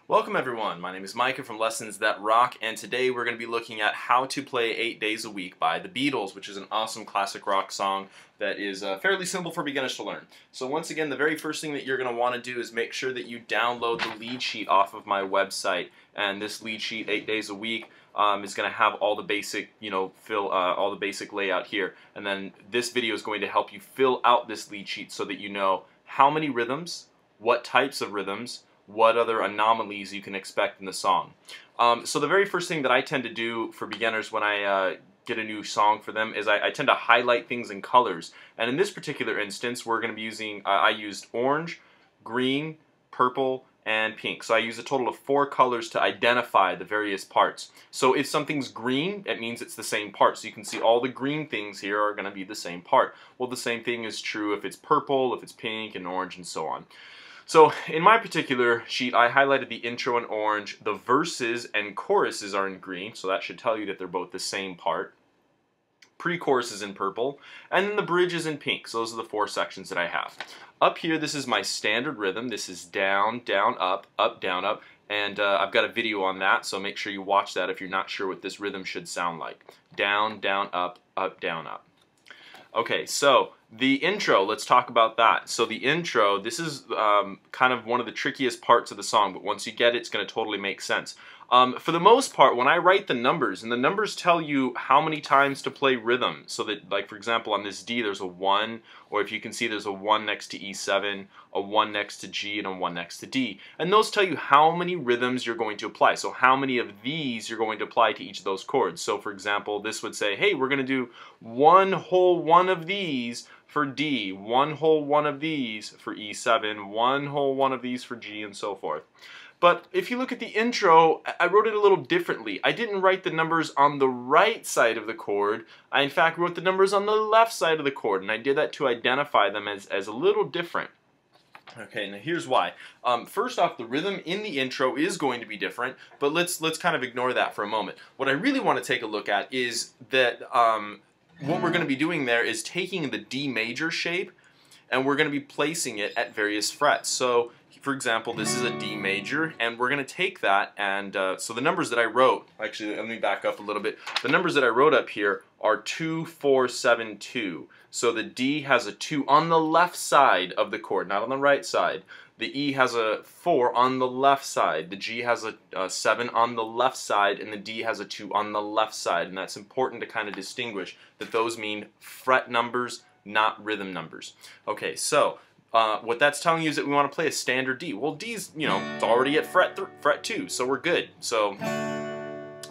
Welcome everyone, my name is Micah from Lessons That Rock, and today we're going to be looking at How to Play 8 Days a Week by the Beatles, which is an awesome classic rock song that is fairly simple for beginners to learn. So once again, the very first thing that you're going to want to do is make sure that you download the lead sheet off of my website, and this lead sheet, 8 Days a Week, is going to have all the basic, all the basic layout here, and then this video is going to help you fill out this lead sheet so that you know how many rhythms, what types of rhythms, what other anomalies you can expect in the song. So the very first thing that I tend to do for beginners when I get a new song for them is I tend to highlight things in colors. And in this particular instance, we're going to be using, I used orange, green, purple, and pink. So I use a total of 4 colors to identify the various parts. So if something's green, it means it's the same part. So you can see all the green things here are going to be the same part. Well, the same thing is true if it's purple, if it's pink, and orange, and so on. So in my particular sheet, I highlighted the intro in orange, the verses and choruses are in green, so that should tell you that they're both the same part. Pre-chorus is in purple, and then the bridge is in pink, so those are the 4 sections that I have. Up here, this is my standard rhythm. This is down, down, up, down, up, and I've got a video on that, so make sure you watch that if you're not sure what this rhythm should sound like. Down, down, up, down, up. Okay, so the intro, let's talk about that. So the intro, this is kind of one of the trickiest parts of the song, but once you get it, it's going to totally make sense. For the most part, when I write the numbers, and the numbers tell you how many times to play rhythm, so that, like for example, on this D there's a 1, or if you can see there's a 1 next to E7, a 1 next to G, and a 1 next to D. And those tell you how many rhythms you're going to apply, so how many of these you're going to apply to each of those chords. So for example, this would say, hey, we're going to do one whole one of these for D, one whole one of these for E7, one whole one of these for G, and so forth. But if you look at the intro, I wrote it a little differently. I didn't write the numbers on the right side of the chord. I in fact wrote the numbers on the left side of the chord, and I did that to identify them as a little different. Okay, now here's why. First off, the rhythm in the intro is going to be different, but let's kind of ignore that for a moment. What I really want to take a look at is that what we're going to be doing there is taking the D major shape, and we're going to be placing it at various frets. So for example, this is a D major, and we're going to take that, and so the numbers that I wrote, actually let me back up a little bit. The numbers that I wrote up here are 2, 4, 7, 2. So the D has a 2 on the left side of the chord, not on the right side. The E has a 4 on the left side, the G has a 7 on the left side, and the D has a 2 on the left side, and that's important to kind of distinguish that those mean fret numbers, not rhythm numbers. Okay, so what that's telling you is that we want to play a standard D. Well, D's, it's already at fret 2, so we're good. So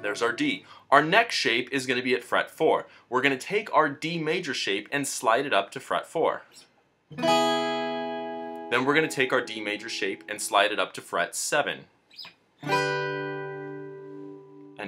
there's our D. Our next shape is going to be at fret 4. We're going to take our D major shape and slide it up to fret 4. Then we're going to take our D major shape and slide it up to fret 7. And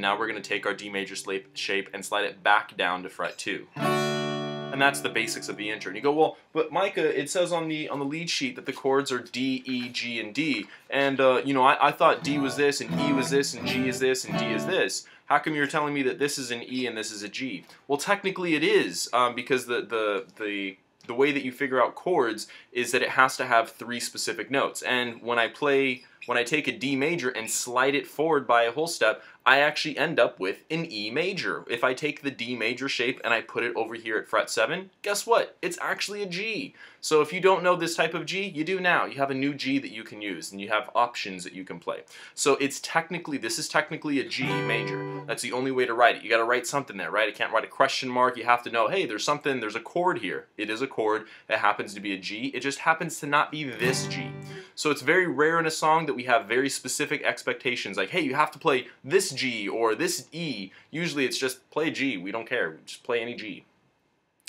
now we're going to take our D major shape and slide it back down to fret 2. And that's the basics of the intro. And you go, well, but Micah, it says on the lead sheet that the chords are D, E, G, and D. And I thought D was this, and E was this, and G is this, and D is this. How come you're telling me that this is an E and this is a G? Well, technically it is, because the way that you figure out chords is that it has to have 3 specific notes. And when I take a D major and slide it forward by a whole step, I actually end up with an E major. If I take the D major shape and I put it over here at fret 7, guess what? It's actually a G. So if you don't know this type of G, you do now. You have a new G that you can use, and you have options that you can play. So this is technically a G major. That's the only way to write it. You got to write something there, right? I can't write a question mark. You have to know, hey, there's a chord here. It is a chord. It happens to be a G. It just happens to not be this G. So it's very rare in a song that we have very specific expectations, like, hey, you have to play this G or this E. Usually it's just play G. We don't care. Just play any G.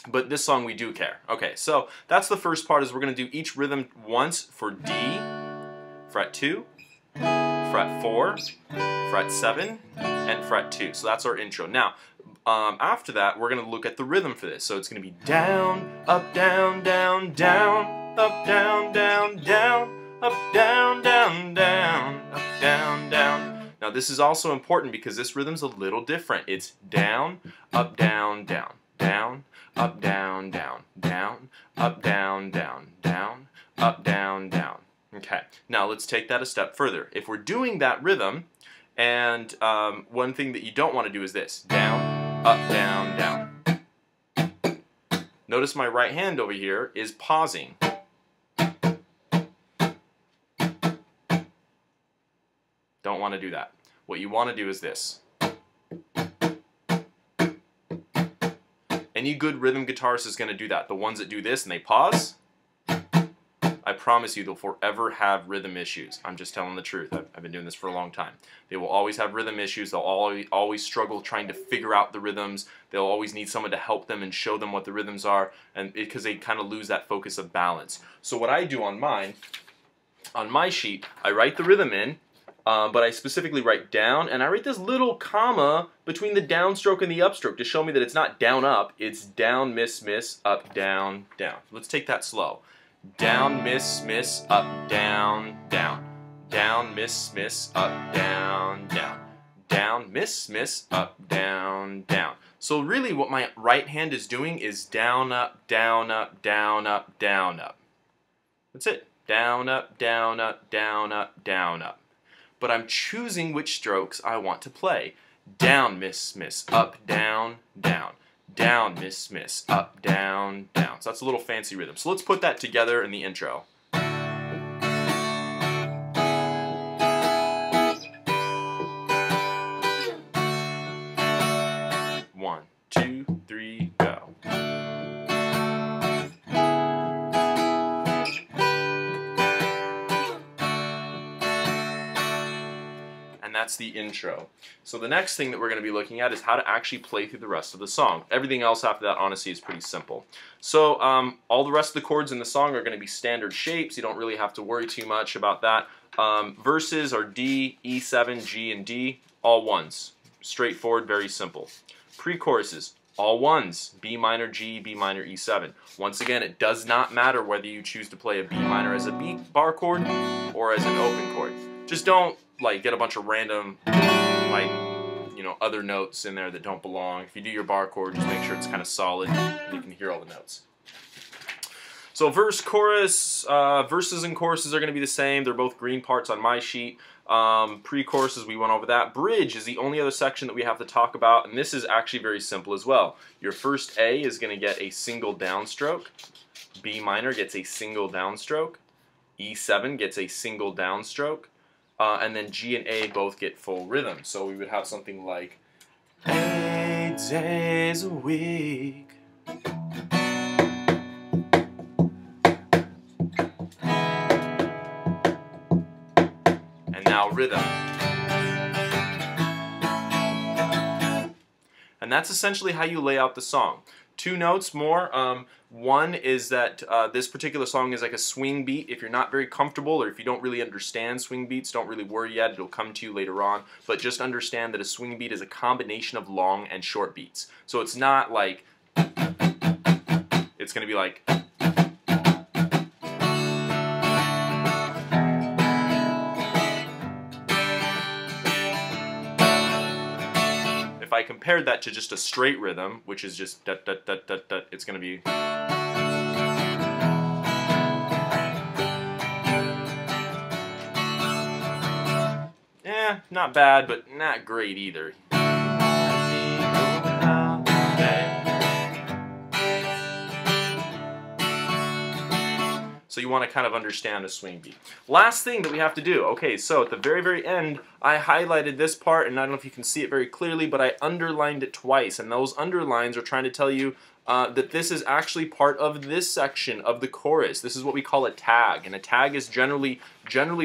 But this song we do care. Okay, so that's the first part, is we're going to do each rhythm once for D, fret 2, fret 4, fret 7, and fret 2. So that's our intro. Now, after that, we're going to look at the rhythm for this. So it's going to be down, up, down, down, down, up, down, down, down, up, down, down, down, up, down, down. Now this is also important because this rhythm's a little different. It's down, up, down, down, down, up, down, down, down, up, down, down, down, up, down, down. Okay, now let's take that a step further. If we're doing that rhythm, and one thing that you don't want to do is this: down, up, down, down. Notice my right hand over here is pausing. Don't want to do that. What you want to do is this. Any good rhythm guitarist is going to do that. The ones that do this and they pause, I promise you they'll forever have rhythm issues. I'm just telling the truth. I've been doing this for a long time. They will always have rhythm issues. They'll always struggle trying to figure out the rhythms. They'll always need someone to help them and show them what the rhythms are, and because they kind of lose that focus of balance. So what I do on mine, on my sheet, I write the rhythm in, but I specifically write down, and I write this little comma between the downstroke and the upstroke to show me that it's not down up, it's down miss miss up down down. Let's take that slow. Down miss miss up down down. Down miss miss up down down. Down miss miss up down down. So really what my right hand is doing is down up down up down up down up. That's it. Down up down up down up down up. But I'm choosing which strokes I want to play. Down, miss, miss, up, down, down. Down, miss, miss, up, down, down. So that's a little fancy rhythm. So let's put that together in the intro. One, two, three, go. And that's the intro. So the next thing that we're going to be looking at is how to actually play through the rest of the song. Everything else after that, honestly, is pretty simple. So all the rest of the chords in the song are going to be standard shapes. You don't really have to worry too much about that. Verses are D, E7, G, and D, all ones. Straightforward, very simple. Pre-choruses, all ones, B minor, G, B minor, E7. Once again, it does not matter whether you choose to play a B minor as a B bar chord or as an open chord. Just don't like get a bunch of random other notes in there that don't belong. If you do your bar chord, just make sure it's kind of solid and you can hear all the notes. So verse, chorus, verses and choruses are going to be the same. They're both green parts on my sheet. Pre-choruses, we went over that. Bridge is the only other section that we have to talk about, and this is actually very simple as well. Your first A is going to get a single downstroke. B minor gets a single downstroke. E7 gets a single downstroke. And then G and A both get full rhythm. So we would have something like 8 days a week. And now rhythm. And that's essentially how you lay out the song. Two notes more. One is that this particular song is like a swing beat. If you're not very comfortable or if you don't really understand swing beats, don't really worry yet. It'll come to you later on. But just understand that a swing beat is a combination of long and short beats. So it's not like, it's going to be like, if I compared that to just a straight rhythm, which is just dut, dut, dut, dut, dut, it's going to be. Not bad, but not great either. So you want to kind of understand a swing beat. Last thing that we have to do, okay, so at the very, very end, I highlighted this part, and I don't know if you can see it very clearly, but I underlined it twice, and those underlines are trying to tell you that this is actually part of this section of the chorus. This is what we call a tag, and a tag is generally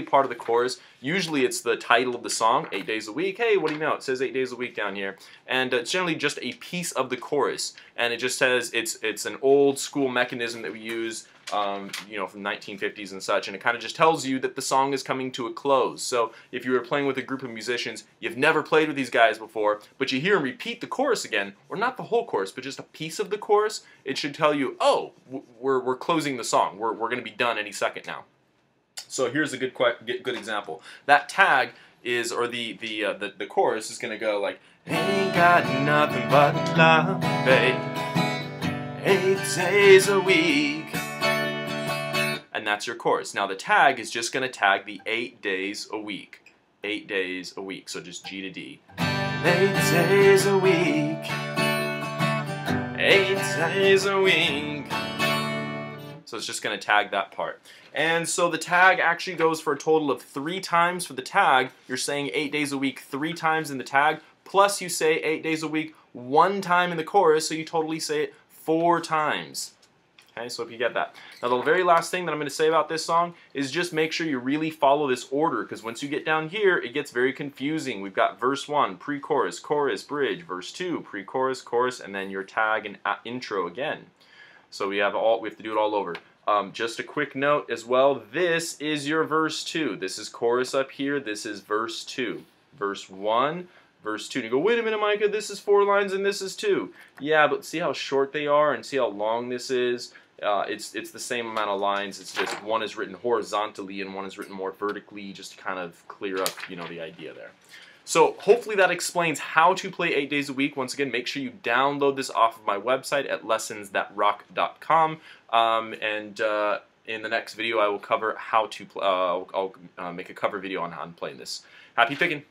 part of the chorus. Usually it's the title of the song, 8 days a week. Hey, what do you know? It says 8 days a week down here. And it's generally just a piece of the chorus, and it just says it's an old school mechanism that we use from the 1950s and such, and it kind of just tells you that the song is coming to a close. So if you were playing with a group of musicians, you've never played with these guys before, but you hear them repeat the chorus again, or not the whole chorus, but just a piece of the chorus, it should tell you, oh, we're closing the song. We're going to be done any second now. So here's a good example. That tag is, or the chorus is going to go like, ain't got nothing but love, babe, 8 days a week. And and that's your chorus. Now the tag is just going to tag the 8 days a week. 8 days a week, so just G to D. 8 days a week. 8 days a week. So it's just going to tag that part. And so the tag actually goes for a total of 3 times for the tag. You're saying 8 days a week 3 times in the tag, plus you say 8 days a week 1 time in the chorus, so you totally say it 4 times. Okay, so if you get that. Now the very last thing that I'm going to say about this song is just make sure you really follow this order, because once you get down here, it gets very confusing. We've got verse 1, pre-chorus, chorus, bridge, verse 2, pre-chorus, chorus, and then your tag and intro again. So we have to do it all over. Just a quick note as well, this is your verse 2. This is chorus up here, this is verse 2. Verse 1, verse 2. And you go, wait a minute, Micah, this is 4 lines and this is 2. Yeah, but see how short they are and see how long this is? It's the same amount of lines, it's just one is written horizontally and one is written more vertically, just to kind of clear up, you know, the idea there. So hopefully that explains how to play 8 days a week. Once again, make sure you download this off of my website at lessonsthatrock.com. In the next video, I will cover how to I'll make a cover video on playing this. Happy picking!